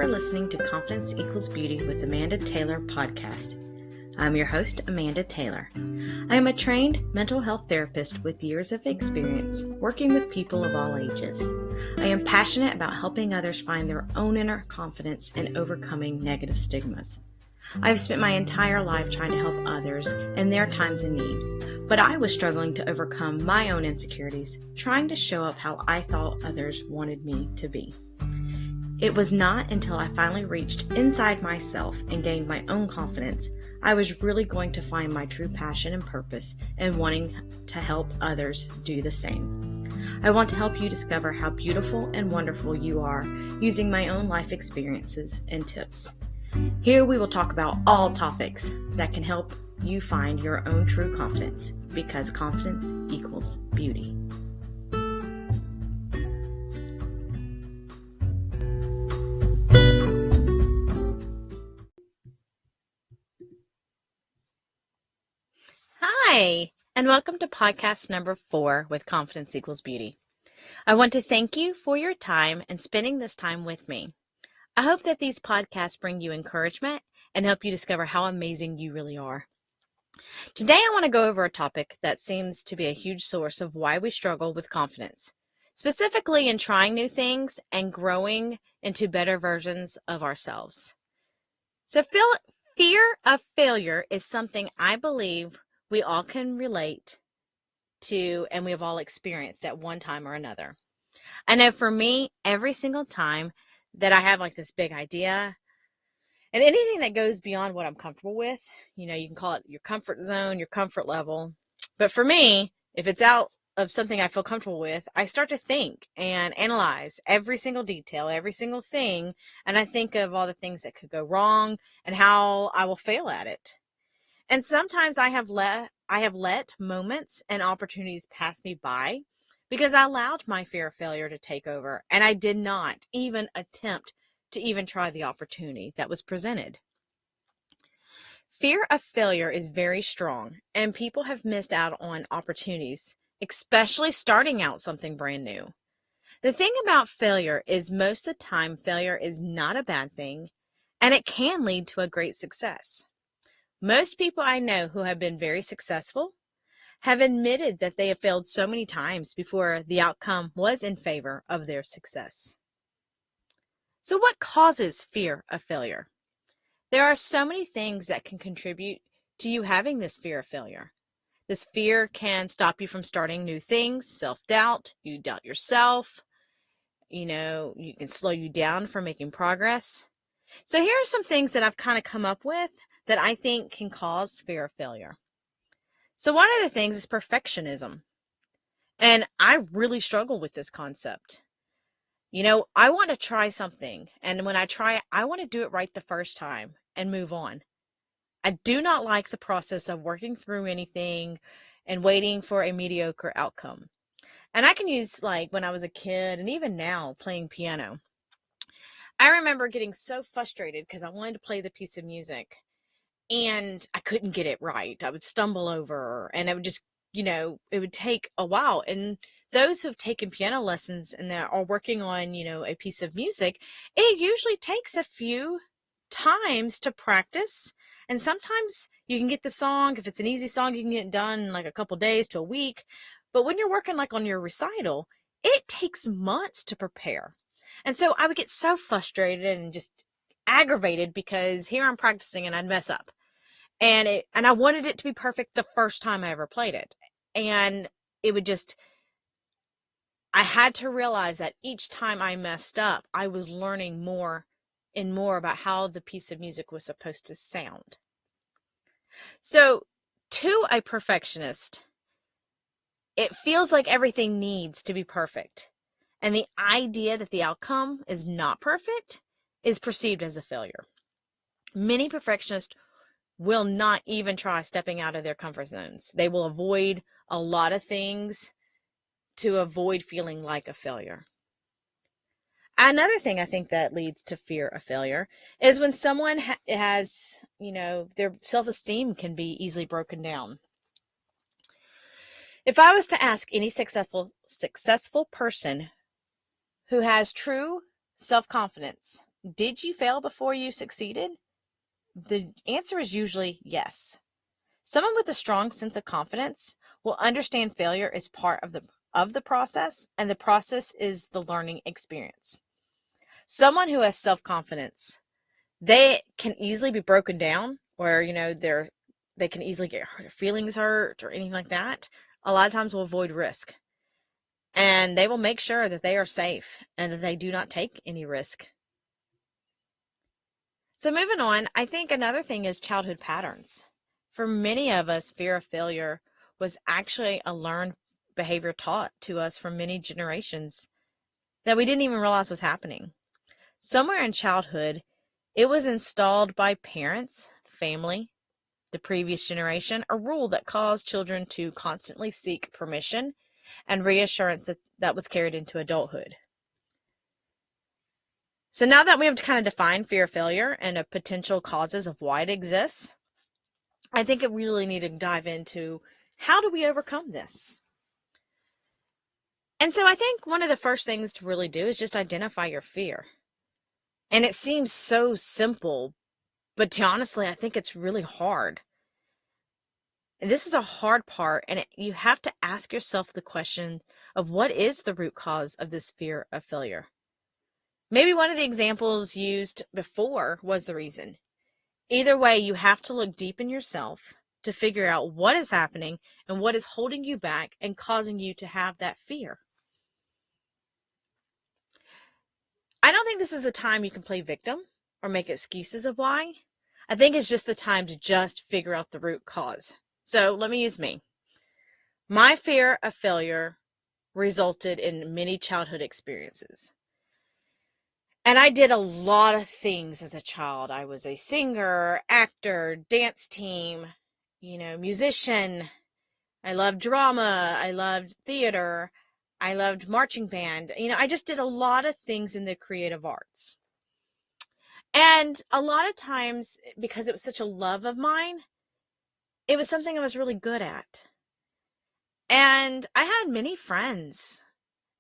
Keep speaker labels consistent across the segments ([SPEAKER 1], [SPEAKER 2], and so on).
[SPEAKER 1] for listening to Confidence Equals Beauty with Amanda Taylor podcast. I'm your host, Amanda Taylor. I am a trained mental health therapist with years of experience working with people of all ages. I am passionate about helping others find their own inner confidence and overcoming negative stigmas. I have spent my entire life trying to help others in their times of need, but I was struggling to overcome my own insecurities, trying to show up how I thought others wanted me to be. It was not until I finally reached inside myself and gained my own confidence I was really going to find my true passion and purpose and wanting to help others do the same. I want to help you discover how beautiful and wonderful you are using my own life experiences and tips. Here we will talk about all topics that can help you find your own true confidence, because confidence equals beauty. Hi, and welcome to podcast number 4 with Confidence Equals Beauty. I want to thank you for your time and spending this time with me. I hope that these podcasts bring you encouragement and help you discover how amazing you really are. Today, I want to go over a topic that seems to be a huge source of why we struggle with confidence, specifically in trying new things and growing into better versions of ourselves. So, fear of failure is something I believe we all can relate to, and we've all experienced at one time or another. I know for me, every single time that I have like this big idea and anything that goes beyond what I'm comfortable with, you can call it your comfort zone, your comfort level. But for me, if it's out of something I feel comfortable with, I start to think and analyze every single detail, every single thing. And I think of all the things that could go wrong and how I will fail at it. And sometimes I have let moments and opportunities pass me by because I allowed my fear of failure to take over, and I did not even attempt to even try the opportunity that was presented. Fear of failure is very strong, and people have missed out on opportunities, especially starting out something brand new. The thing about failure is most of the time failure is not a bad thing, and it can lead to a great success. Most people I know who have been very successful have admitted that they have failed so many times before the outcome was in favor of their success. So what causes fear of failure? There are so many things that can contribute to you having this fear of failure. This fear can stop you from starting new things, self-doubt, you doubt yourself, you can slow you down from making progress. So here are some things that I've kind of come up with that I think can cause fear of failure. So one of the things is perfectionism. And I really struggle with this concept. I want to try something. And when I try it, I want to do it right the first time and move on. I do not like the process of working through anything and waiting for a mediocre outcome. And I can use like when I was a kid and even now playing piano. I remember getting so frustrated because I wanted to play the piece of music and I couldn't get it right. I would stumble over and I would just, it would take a while. And those who have taken piano lessons and that are working on, a piece of music, it usually takes a few times to practice. And sometimes you can get the song, if it's an easy song, you can get it done in like a couple days to a week. But when you're working like on your recital, it takes months to prepare. And so I would get so frustrated and just aggravated because here I'm practicing and I'd mess up. And I wanted it to be perfect the first time I ever played it. And I had to realize that each time I messed up, I was learning more and more about how the piece of music was supposed to sound. So to a perfectionist, it feels like everything needs to be perfect. And the idea that the outcome is not perfect is perceived as a failure. Many perfectionists will not even try stepping out of their comfort zones. They will avoid a lot of things to avoid feeling like a failure. Another thing I think that leads to fear of failure is when someone has, their self-esteem can be easily broken down. If I was to ask any successful person who has true self-confidence, did you fail before you succeeded? The answer is usually yes. Someone with a strong sense of confidence will understand failure is part of the process, and the process is the learning experience. Someone who has self-confidence, they can easily be broken down, or they can easily get their feelings hurt or anything like that. A lot of times will avoid risk, and they will make sure that they are safe and that they do not take any risk. So moving on, I think another thing is childhood patterns. For many of us, fear of failure was actually a learned behavior taught to us from many generations that we didn't even realize was happening. Somewhere in childhood, it was installed by parents, family, the previous generation, a rule that caused children to constantly seek permission and reassurance that was carried into adulthood. So now that we have kind of defined fear of failure and the potential causes of why it exists, I think we really need to dive into how do we overcome this? And so I think one of the first things to really do is just identify your fear. And it seems so simple, but honestly, I think it's really hard. And this is a hard part, and you have to ask yourself the question of what is the root cause of this fear of failure? Maybe one of the examples used before was the reason. Either way, you have to look deep in yourself to figure out what is happening and what is holding you back and causing you to have that fear. I don't think this is the time you can play victim or make excuses of why. I think it's just the time to just figure out the root cause. So let me use me. My fear of failure resulted in many childhood experiences. And I did a lot of things as a child. I was a singer, actor, dance team, musician. I loved drama. I loved theater. I loved marching band. I just did a lot of things in the creative arts. And a lot of times, because it was such a love of mine, it was something I was really good at. And I had many friends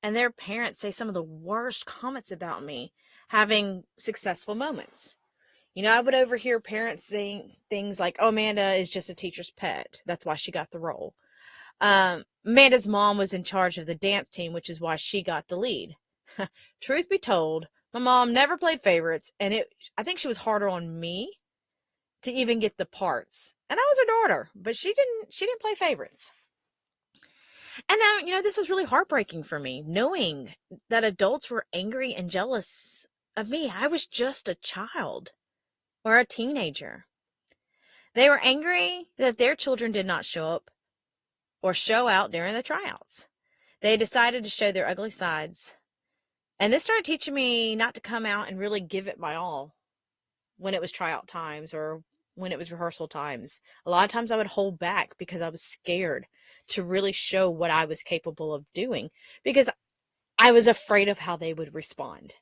[SPEAKER 1] and their parents say some of the worst comments about me having successful moments. I would overhear parents saying things like, "Oh, Amanda is just a teacher's pet. That's why she got the role. Amanda's mom was in charge of the dance team, which is why she got the lead." Truth be told, my mom never played favorites, and I think she was harder on me to even get the parts. And I was her daughter, but she didn't play favorites. And now, this was really heartbreaking for me, knowing that adults were angry and jealous of me. I was just a child or a teenager. They were angry that their children did not show up or show out during the tryouts. They decided to show their ugly sides. And this started teaching me not to come out and really give it my all when it was tryout times or when it was rehearsal times. A lot of times I would hold back because I was scared to really show what I was capable of doing because I was afraid of how they would respond.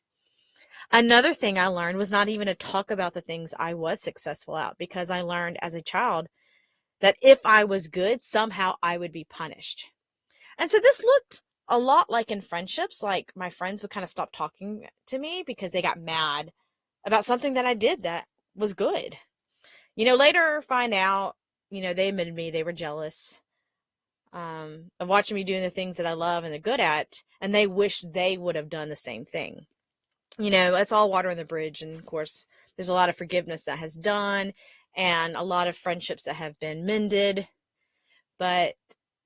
[SPEAKER 1] Another thing I learned was not even to talk about the things I was successful at, because I learned as a child that if I was good, somehow I would be punished. And so this looked a lot like in friendships, like my friends would kind of stop talking to me because they got mad about something that I did that was good. Later find out, they admitted me, they were jealous of watching me doing the things that I love and they're good at, and they wish they would have done the same thing. It's all water in the bridge. And of course, there's a lot of forgiveness that has done and a lot of friendships that have been mended. But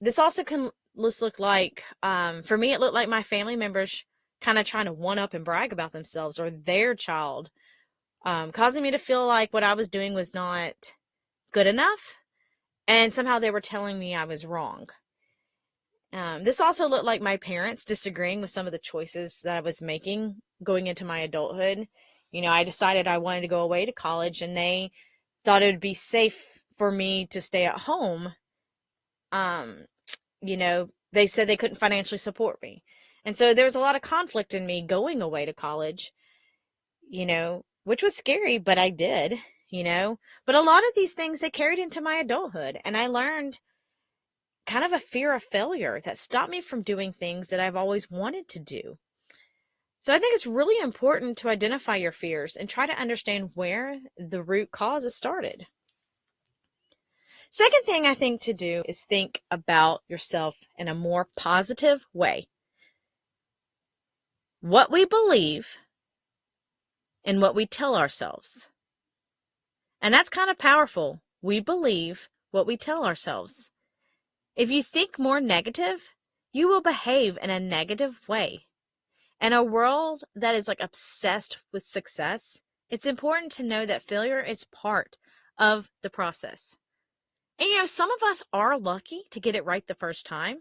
[SPEAKER 1] this also can look like, for me, it looked like my family members kind of trying to one up and brag about themselves or their child, causing me to feel like what I was doing was not good enough. And somehow they were telling me I was wrong. This also looked like my parents disagreeing with some of the choices that I was making going into my adulthood. I decided I wanted to go away to college, and they thought it would be safe for me to stay at home. They said they couldn't financially support me. And so there was a lot of conflict in me going away to college, which was scary, but I did, But a lot of these things, they carried into my adulthood, and I learned kind of a fear of failure that stopped me from doing things that I've always wanted to do. So I think it's really important to identify your fears and try to understand where the root cause is started. Second thing I think to do is think about yourself in a more positive way. What we believe and what we tell ourselves. And that's kind of powerful. We believe what we tell ourselves. If you think more negative, you will behave in a negative way. In a world that is like obsessed with success, it's important to know that failure is part of the process. And some of us are lucky to get it right the first time,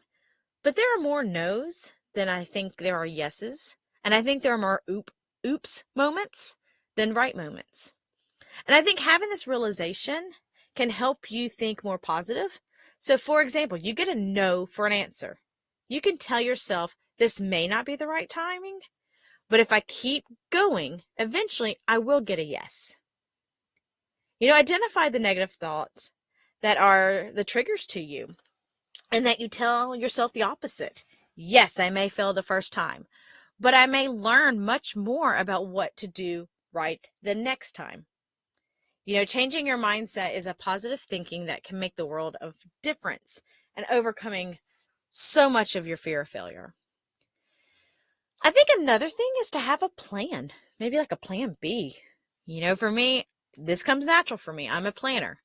[SPEAKER 1] but there are more no's than I think there are yeses. And I think there are more oops moments than right moments. And I think having this realization can help you think more positive. So, for example, you get a no for an answer. You can tell yourself, this may not be the right timing, but if I keep going, eventually I will get a yes. Identify the negative thoughts that are the triggers to you and that you tell yourself the opposite. Yes, I may fail the first time, but I may learn much more about what to do right the next time. Changing your mindset is a positive thinking that can make the world of difference and overcoming so much of your fear of failure. I think another thing is to have a plan, maybe like a plan B. For me, this comes natural for me. I'm a planner.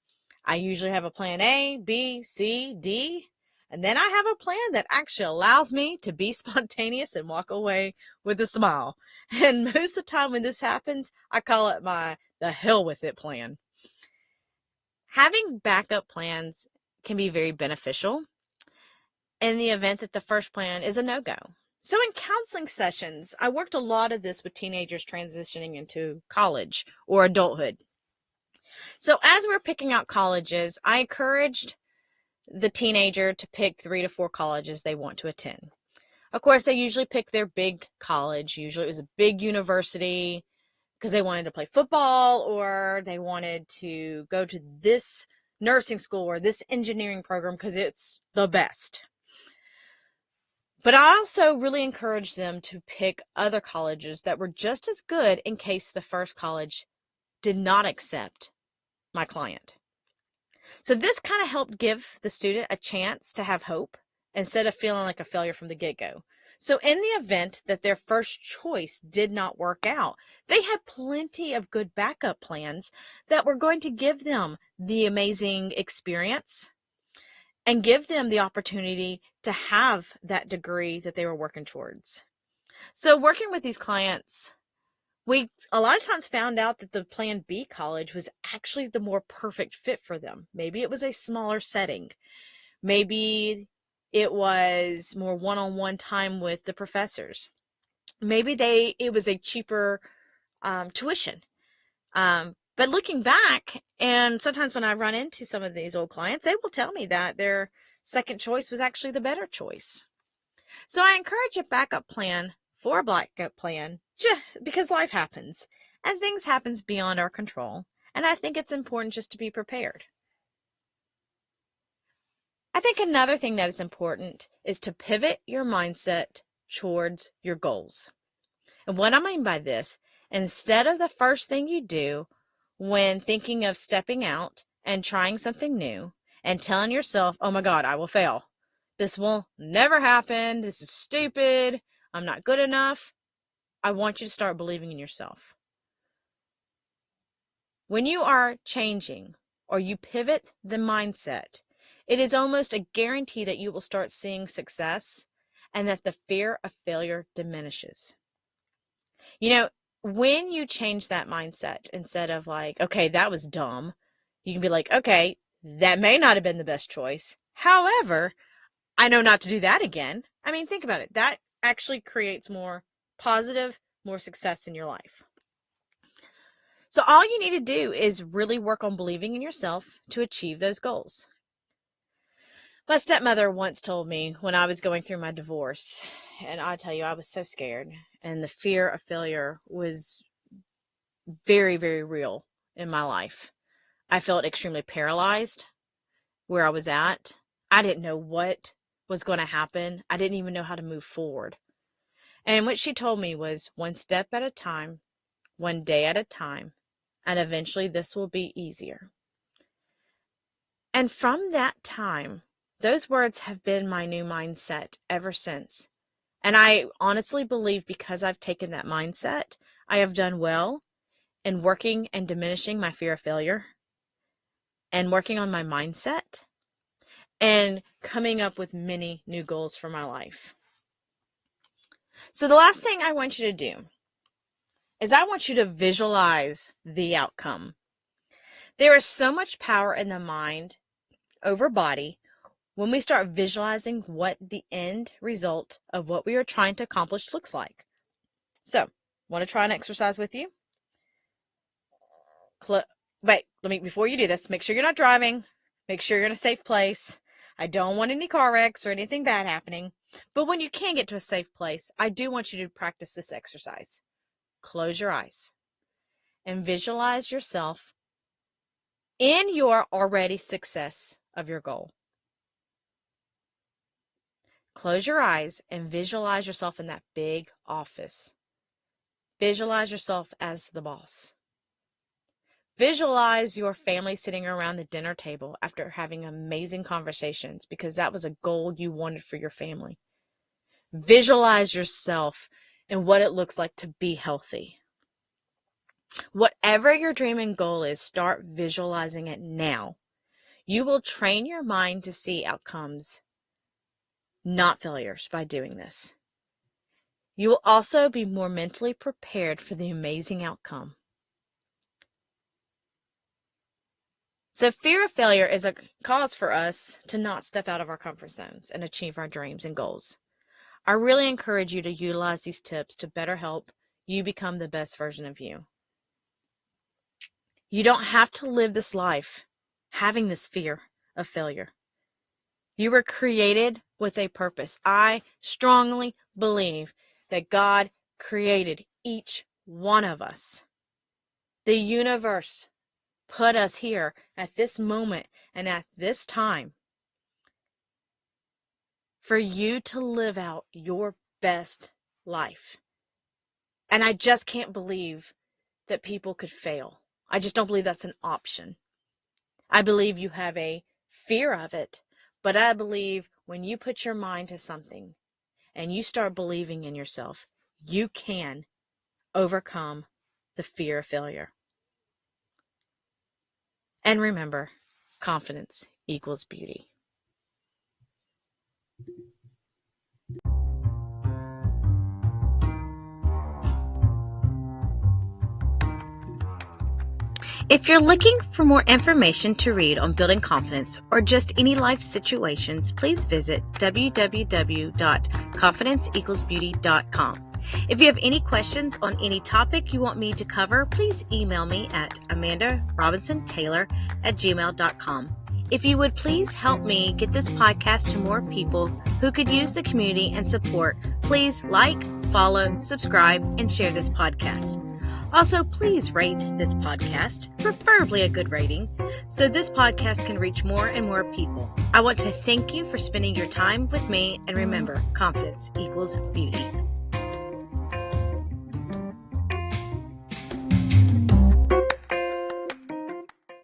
[SPEAKER 1] I usually have a plan A, B, C, D, and then I have a plan that actually allows me to be spontaneous and walk away with a smile. And most of the time when this happens, I call it the hell with it plan. Having backup plans can be very beneficial in the event that the first plan is a no-go. So in counseling sessions, I worked a lot of this with teenagers transitioning into college or adulthood. So as we're picking out colleges, I encouraged the teenager to pick 3 to 4 colleges they want to attend. Of course, they usually pick their big college. Usually it was a big university because they wanted to play football or they wanted to go to this nursing school or this engineering program because it's the best. But I also really encouraged them to pick other colleges that were just as good in case the first college did not accept my client. So this kind of helped give the student a chance to have hope instead of feeling like a failure from the get-go. So in the event that their first choice did not work out, they had plenty of good backup plans that were going to give them the amazing experience and give them the opportunity to have that degree that they were working towards. So working with these clients, we a lot of times found out that the plan B college was actually the more perfect fit for them. Maybe it was a smaller setting. Maybe it was more one-on-one time with the professors. Maybe it was a cheaper tuition. But looking back, and sometimes when I run into some of these old clients, they will tell me that their second choice was actually the better choice. So I encourage a backup plan for a backup plan just because life happens and things happens beyond our control. And I think it's important just to be prepared. I think another thing that is important is to pivot your mindset towards your goals. And what I mean by this, instead of the first thing you do when thinking of stepping out and trying something new and telling yourself, oh my God, I will fail. This will never happen. This is stupid. I'm not good enough. I want you to start believing in yourself. When you are changing or you pivot the mindset, it is almost a guarantee that you will start seeing success and that the fear of failure diminishes. When you change that mindset, instead of like, okay, that was dumb, you can be like, okay, that may not have been the best choice. However, I know not to do that again. I mean, think about it. That actually creates more positive, more success in your life. So all you need to do is really work on believing in yourself to achieve those goals. My stepmother once told me when I was going through my divorce, and I tell you, I was so scared, and the fear of failure was very, very real in my life. I felt extremely paralyzed where I was at. I didn't know what was going to happen. I didn't even know how to move forward. And what she told me was one step at a time, one day at a time, and eventually this will be easier. And from that time, those words have been my new mindset ever since. And I honestly believe because I've taken that mindset, I have done well in working and diminishing my fear of failure and working on my mindset and coming up with many new goals for my life. So the last thing I want you to do is I want you to visualize the outcome. There is so much power in the mind over body when we start visualizing what the end result of what we are trying to accomplish looks like. So, want to try an exercise with you? Before you do this, make sure you're not driving. Make sure you're in a safe place. I don't want any car wrecks or anything bad happening. But when you can get to a safe place, I do want you to practice this exercise. Close your eyes and visualize yourself in your already success of your goal. Close your eyes and visualize yourself in that big office. Visualize yourself as the boss. Visualize your family sitting around the dinner table after having amazing conversations because that was a goal you wanted for your family. Visualize yourself and what it looks like to be healthy. Whatever your dream and goal is, start visualizing it now. You will train your mind to see outcomes, not failures, by doing this. You will also be more mentally prepared for the amazing outcome. So fear of failure is a cause for us to not step out of our comfort zones and achieve our dreams and goals. I really encourage you to utilize these tips to better help you become the best version of you. You don't have to live this life having this fear of failure. You were created with a purpose. I strongly believe that God created each one of us. The universe put us here at this moment and at this time for you to live out your best life. And I just can't believe that people could fail. I just don't believe that's an option. I believe you have a fear of it, but I believe when you put your mind to something and you start believing in yourself, you can overcome the fear of failure. And remember, confidence equals beauty. If you're looking for more information to read on building confidence or just any life situations, please visit www.confidenceequalsbeauty.com. If you have any questions on any topic you want me to cover, please email me at amandarobinsontaylor@gmail.com. If you would please help me get this podcast to more people who could use the community and support, please like, follow, subscribe, and share this podcast. Also, please rate this podcast, preferably a good rating, so this podcast can reach more and more people. I want to thank you for spending your time with me, and remember, confidence equals beauty.